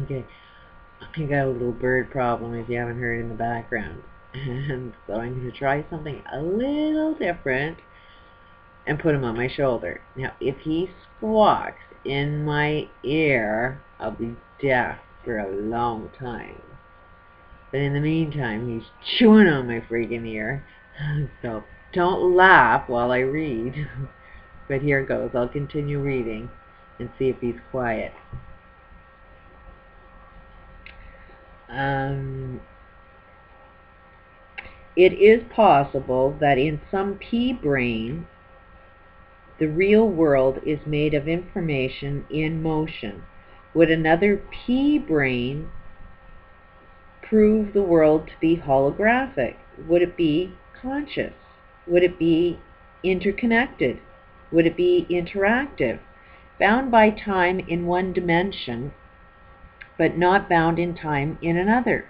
Okay, I got a little bird problem if you haven't heard in the background. And so I'm going to try something a little different and put him on my shoulder. Now, if he squawks in my ear, I'll be deaf for a long time. But in the meantime, he's chewing on my freaking ear. So don't laugh while I read. But here goes. I'll continue reading and see if he's quiet. It is possible that in some pea brain, the real world is made of information in motion. Would another pea brain prove the world to be holographic? Would it be conscious? Would it be interconnected? Would it be interactive? Bound by time in one dimension, but not bound in time in another?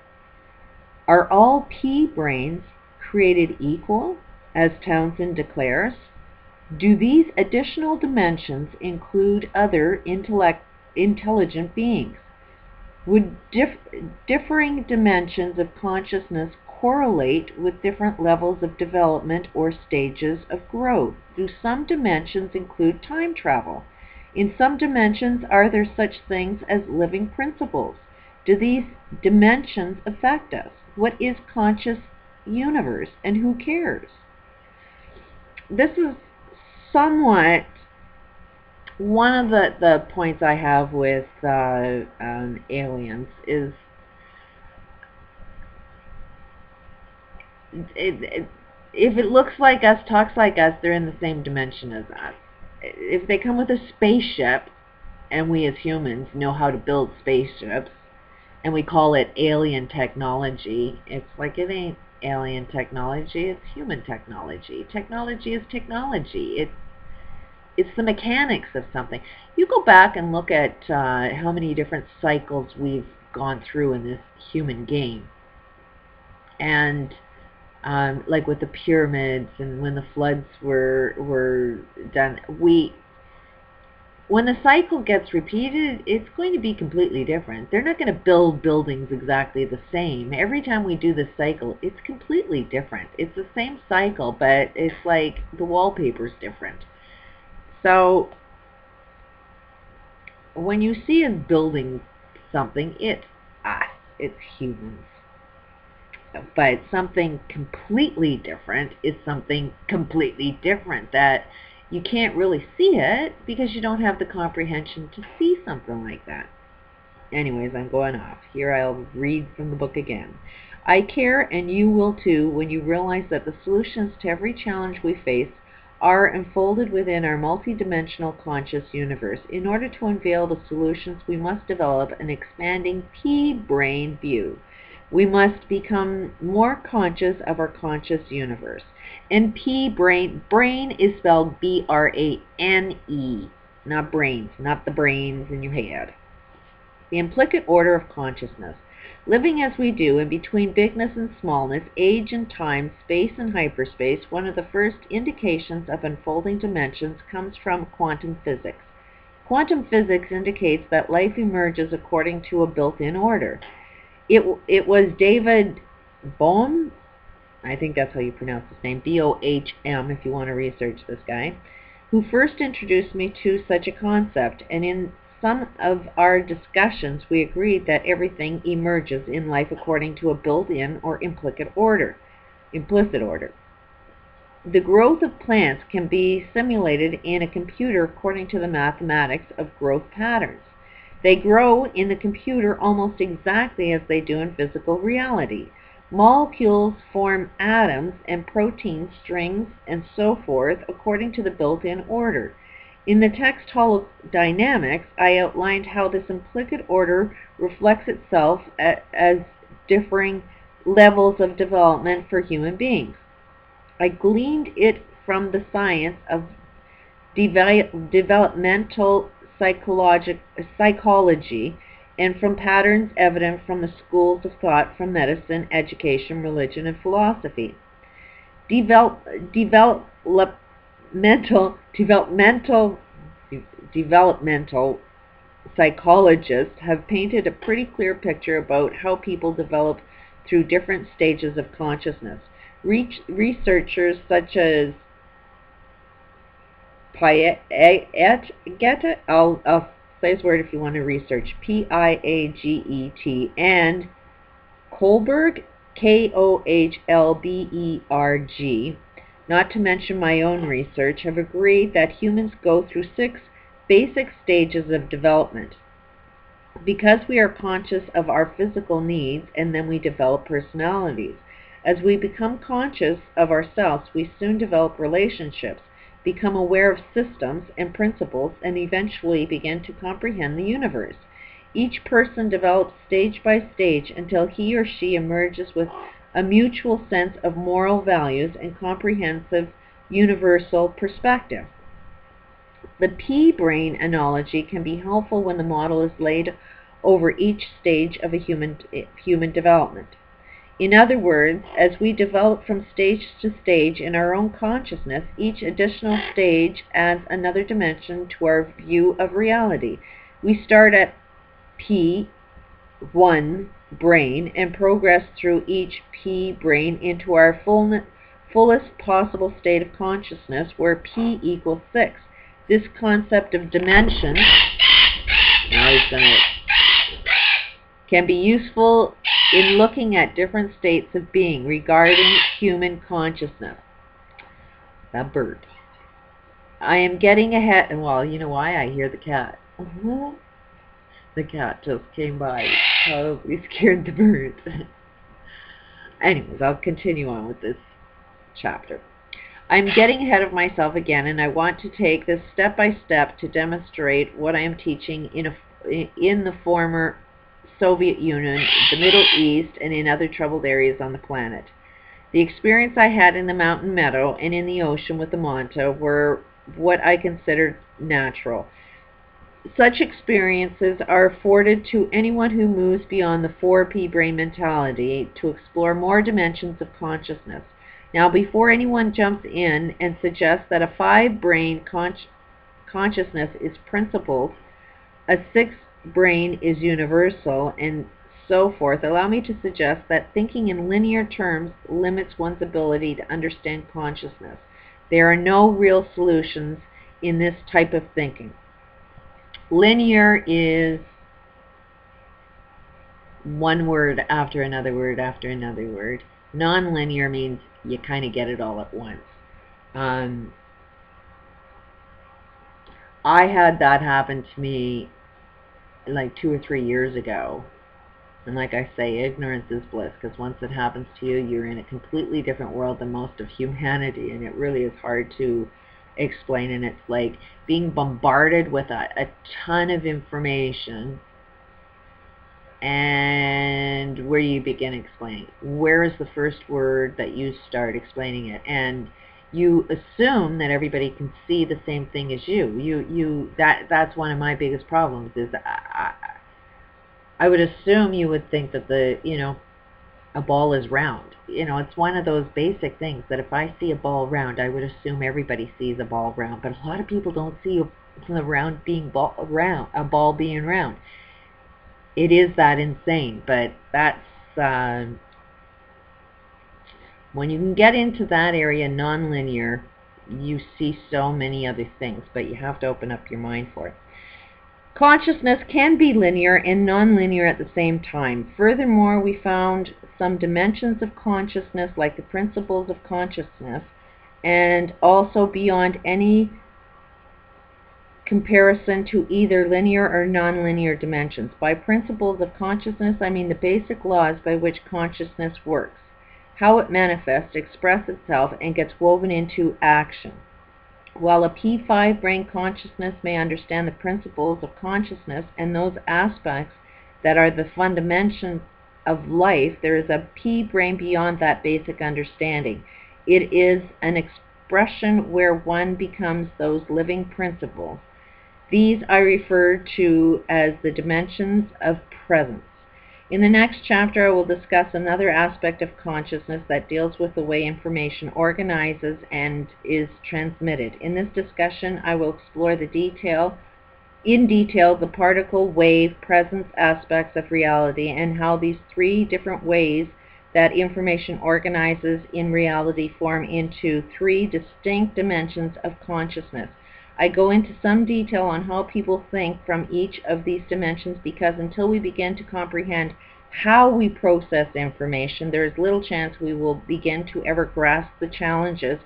Are all pea brains created equal, as Townsend declares? Do these additional dimensions include other intelligent beings? Would differing dimensions of consciousness correlate with different levels of development or stages of growth? Do some dimensions include time travel? In some dimensions, are there such things as living principles? Do these dimensions affect us? What is conscious universe, and who cares? This is somewhat one of the points I have with aliens is if it looks like us, talks like us, they're in the same dimension as us. If they come with a spaceship, and we as humans know how to build spaceships, and we call it alien technology, it's like it ain't alien technology, it's human technology. Technology is technology. It's the mechanics of something. You go back and look at how many different cycles we've gone through in this human game. And like with the pyramids and when the floods were done, when the cycle gets repeated, it's going to be completely different. They're not going to build buildings exactly the same. Every time we do this cycle, it's completely different. It's the same cycle, but it's like the wallpaper's different. So when you see us building something, it's us, it's humans. But something completely different is something completely different that you can't really see it because you don't have the comprehension to see something like that. Anyways, I'm going off. Here I'll read from the book again. I care, and you will too, when you realize that the solutions to every challenge we face are enfolded within our multidimensional conscious universe. In order to unveil the solutions, we must develop an expanding pea-brain view. We must become more conscious of our conscious universe. And pea-brain, brain is spelled B-R-A-N-E, not brains, not the brains in your head. The implicit order of consciousness. Living as we do in between bigness and smallness, age and time, space and hyperspace, one of the first indications of unfolding dimensions comes from quantum physics. Quantum physics indicates that life emerges according to a built-in order. It was David Bohm, I think that's how you pronounce his name, B-O-H-M if you want to research this guy, who first introduced me to such a concept, and in some of our discussions we agreed that everything emerges in life according to a built-in or implicit order. The growth of plants can be simulated in a computer according to the mathematics of growth patterns. They grow in the computer almost exactly as they do in physical reality. Molecules form atoms and proteins, strings, and so forth according to the built-in order. In the text Holodynamics, I outlined how this implicit order reflects itself as differing levels of development for human beings. I gleaned it from the science of developmental psychology and from patterns evident from the schools of thought from medicine, education, religion, and philosophy. Developmental psychologists have painted a pretty clear picture about how people develop through different stages of consciousness. Researchers such as Piaget, I'll say his word if you want to research, Piaget, and Kohlberg, Kohlberg, not to mention my own research, have agreed that humans go through 6 basic stages of development. Because we are conscious of our physical needs, and then we develop personalities. As we become conscious of ourselves, we soon develop relationships, become aware of systems and principles, and eventually begin to comprehend the universe. Each person develops stage by stage until he or she emerges with a mutual sense of moral values and comprehensive universal perspective. The pea-brain analogy can be helpful when the model is laid over each stage of a human development. In other words, as we develop from stage to stage in our own consciousness, each additional stage adds another dimension to our view of reality. We start at P1 brain and progress through each P brain into our fullest possible state of consciousness, where P equals 6. This concept of dimension can be useful in looking at different states of being regarding human consciousness. That bird. I am getting ahead, and well, you know why? I hear the cat. The cat just came by, probably scared the bird. Anyways, I'll continue on with this chapter. I'm getting ahead of myself again, and I want to take this step by step to demonstrate what I am teaching in the former Soviet Union, the Middle East, and in other troubled areas on the planet. The experience I had in the mountain meadow and in the ocean with the manta were what I considered natural. Such experiences are afforded to anyone who moves beyond the 4P brain mentality to explore more dimensions of consciousness. Now, before anyone jumps in and suggests that a 5 brain consciousness is principled, a 6 brain is universal, and so forth, allow me to suggest that thinking in linear terms limits one's ability to understand consciousness. There are no real solutions in this type of thinking. Linear is one word after another word after another word. Non-linear means you kind of get it all at once. I had that happen to me like 2 or 3 years ago. And like I say, ignorance is bliss, because once it happens to you, you're in a completely different world than most of humanity, and it really is hard to explain. And it's like being bombarded with a ton of information, and where you begin explaining? Where is the first word that you start explaining it? And you assume that everybody can see the same thing as you. That's one of my biggest problems, is I would assume you would think that a ball is round. It's one of those basic things that if I see a ball round, I would assume everybody sees a ball round. But a lot of people don't see a ball being round. It is that insane, but that's when you can get into that area, nonlinear, you see so many other things, but you have to open up your mind for it. Consciousness can be linear and nonlinear at the same time. Furthermore, we found some dimensions of consciousness, like the principles of consciousness, and also beyond any comparison to either linear or nonlinear dimensions. By principles of consciousness, I mean the basic laws by which consciousness works, how it manifests, expresses itself, and gets woven into action. While a P5 brain consciousness may understand the principles of consciousness and those aspects that are the fundamentals of life, there is a P brain beyond that basic understanding. It is an expression where one becomes those living principles. These I refer to as the dimensions of presence. In the next chapter, I will discuss another aspect of consciousness that deals with the way information organizes and is transmitted. In this discussion, I will explore the detail in detail the particle, wave, presence aspects of reality and how these three different ways that information organizes in reality form into three distinct dimensions of consciousness. I go into some detail on how people think from each of these dimensions because until we begin to comprehend how we process information, there is little chance we will begin to ever grasp the challenges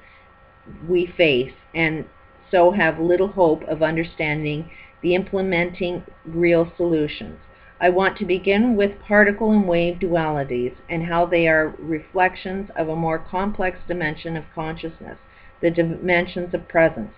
we face, and so have little hope of understanding the implementing real solutions. I want to begin with particle and wave dualities and how they are reflections of a more complex dimension of consciousness, the dimensions of presence.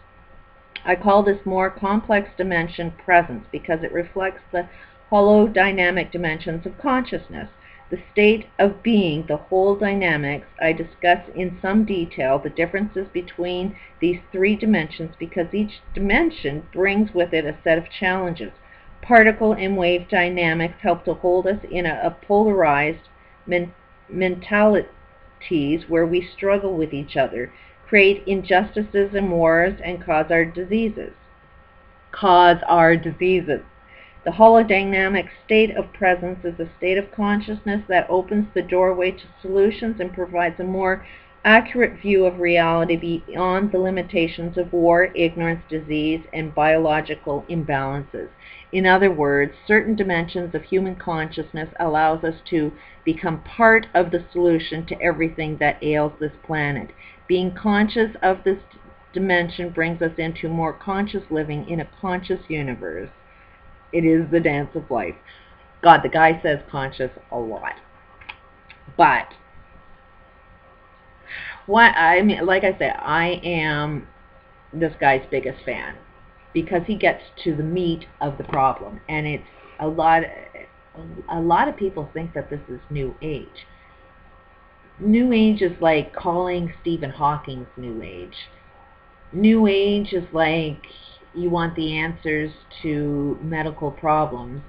I call this more complex dimension presence because it reflects the holodynamic dimensions of consciousness. The state of being, the whole dynamics, I discuss in some detail the differences between these three dimensions because each dimension brings with it a set of challenges. Particle and wave dynamics help to hold us in a polarized mentalities where we struggle with each other, create injustices and wars, and cause our diseases. The holodynamic state of presence is a state of consciousness that opens the doorway to solutions and provides a more accurate view of reality beyond the limitations of war, ignorance, disease, and biological imbalances. In other words, certain dimensions of human consciousness allows us to become part of the solution to everything that ails this planet. Being conscious of this dimension brings us into more conscious living in a conscious universe. It is the dance of life. God, the guy says conscious a lot. But what I mean, like I said, I am this guy's biggest fan because he gets to the meat of the problem, and it's a lot of people think that this is New Age. New Age is like calling Stephen Hawking's New Age. New Age is like you want the answers to medical problems.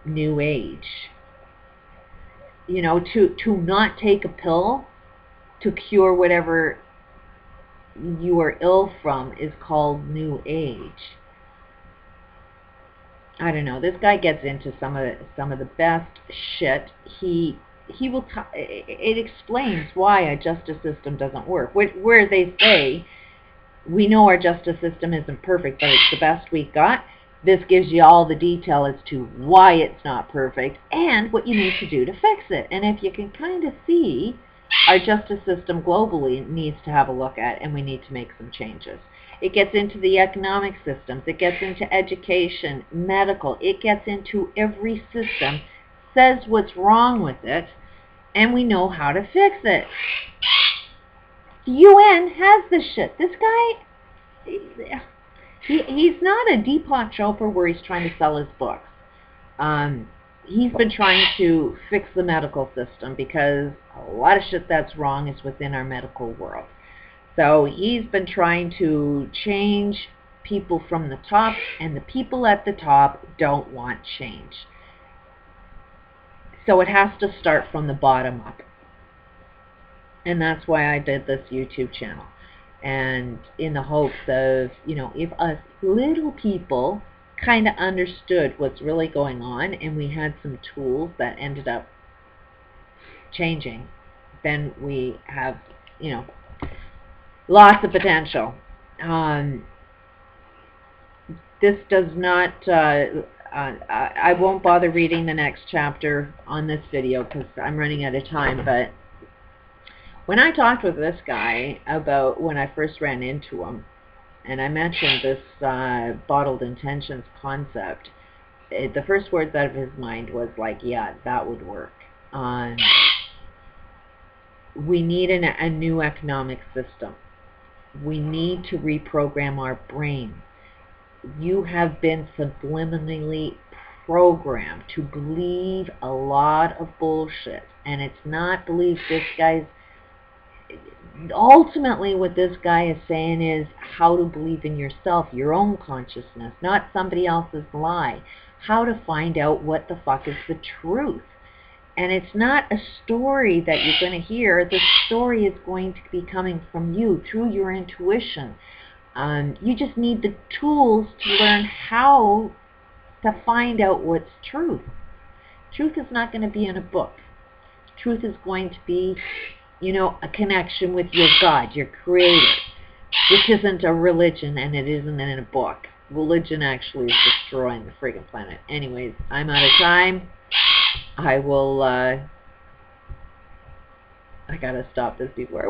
New Age. You know, to not take a pill to cure whatever you are ill from is called New Age. I don't know. This guy gets into some of the best shit. He will. It explains why a justice system doesn't work. Where they say, we know our justice system isn't perfect, but it's the best we've got. This gives you all the detail as to why it's not perfect and what you need to do to fix it. And if you can kind of see, our justice system globally needs to have a look at, and we need to make some changes. It gets into the economic systems. It gets into education, medical. It gets into every system, says what's wrong with it, and we know how to fix it. The UN has this shit. This guy, he's not a Deepak Chopra where he's trying to sell his books. He's been trying to fix the medical system because a lot of shit that's wrong is within our medical world. So he's been trying to change people from the top, and the people at the top don't want change. So it has to start from the bottom up. And that's why I did this YouTube channel. And in the hopes of, you know, if us little people kind of understood what's really going on and we had some tools that ended up changing, then we have, you know, lots of potential. This does not, I won't bother reading the next chapter on this video because I'm running out of time, but when I talked with this guy about when I first ran into him, and I mentioned this bottled intentions concept, the first words out of his mind was like, yeah, that would work. We need a new economic system. We need to reprogram our brain. You have been subliminally programmed to believe a lot of bullshit, and it's not belief. This guy's ultimately what this guy is saying is how to believe in yourself, your own consciousness, not somebody else's lie. How to find out what the fuck is the truth. And it's not a story that you're going to hear. The story is going to be coming from you through your intuition. You just need the tools to learn how to find out what's truth. Truth is not going to be in a book. Truth is going to be, a connection with your God, your Creator, which isn't a religion, and it isn't in a book. Religion actually is destroying the friggin' planet. Anyways, I'm out of time. I gotta stop this before I